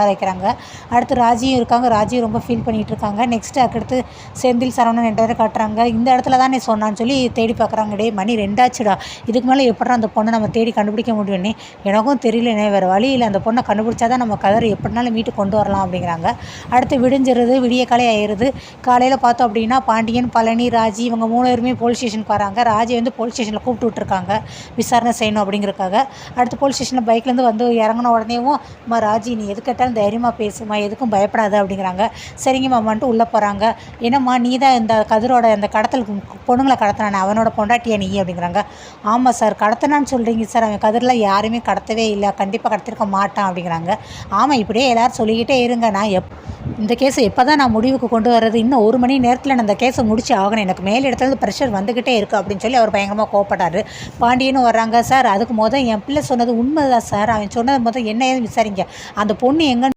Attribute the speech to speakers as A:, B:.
A: வைக்கிறாங்க. அடுத்து ராஜியும் இருக்காங்க. ராஜியும் ரொம்ப ஃபீல் பண்ணிகிட்டு இருக்காங்க. நெக்ஸ்ட்டு அதுக்கடுத்து செந்தில், சரவணன் 2 பேரும் காட்டுறாங்க. இந்த இடத்துல தான் நீ சொன்னான்னு சொல்லி தேடி பார்க்குறாங்க. டேய் மணி 2 ஆச்சுடா. இதுக்கு மேலே எப்படிடா அந்த பொண்ணை நம்ம தேடி கண்டுபிடிக்க முடியும்னே? எனக்கும் தெரியலண்ணே, வேறு வழி இல்லை. அந்த பொண்ணை கண்டுபிடிச்சா தான் நம்ம கதரை எப்படினாலும் மீட்டு கொண்டு வரலாம் அப்படிங்கிறாங்க. அடுத்து விடிஞ்சிருது, விடிய காலை ஆயிடுது. காலையில் பார்த்தோம் அப்படின்னா பாண்டியன், பழனி, ராஜி இவங்க 3 பேருமே போலீஸ் ஸ்டேஷனுக்கு வராங்க. ராஜி வந்து போலீஸ் ஸ்டேஷனில் கூப்பிட்டு விட்டுருக்காங்க விசாரணை செய்யணும் அப்படிங்கிறக்காக. அடுத்து போலீஸ் ஸ்டேஷனில் பைக்லேருந்து வந்து இறங்கின உடனேவும், அம்மா ராஜி நீ எது கேட்டாலும் தைரியமாக பேசுமா, எதுக்கும் பயப்படாத அப்படிங்கிறாங்க. சரிங்க மாமான்ட்டு உள்ளே போகிறாங்க. என்னம்மா நீ தான் இந்த கதிரோட அந்த கடத்தல் பொண்ணுங்களை கடத்தினானே, அவனோட பொண்டாட்டியா நீ அப்படிங்கிறாங்க. ஆமாம் சார், கடத்தினான்னு சொல்கிறீங்க சார், அவன் கதிரில் யாருமே கடத்தவே இல்லை, கண்டிப்பாக கடத்திருக்க மாட்டான் அப்படிங்கிறாங்க. ஆமாம், இப்படியே எல்லோரும் சொல்லிக்கிட்டே இருங்க, நான் இந்த கேஸை எப்போ தான் நான் முடிவுக்கு கொண்டு வர்றது, இன்னும் 1 மணி நேரத்தில் நான் இந்த கேஸை முடிச்சு ஆகணும், எனக்கு மேல் இடத்துல ப்ரெஷர் வந்துக்கிட்டே இருக்குது அப்படின்னு சொல்லி அவர் பயங்கரமாக கோவப்பட்டார். பாண்டியனும் வர்றாங்க. சார் அதுக்கு என் பிள்ளை சொன்னது உண்மைதான் சார், அவன் சொன்னது என்ன ஏதுன்னு விசாரிங்க, அந்த பொண்ணு எங்கே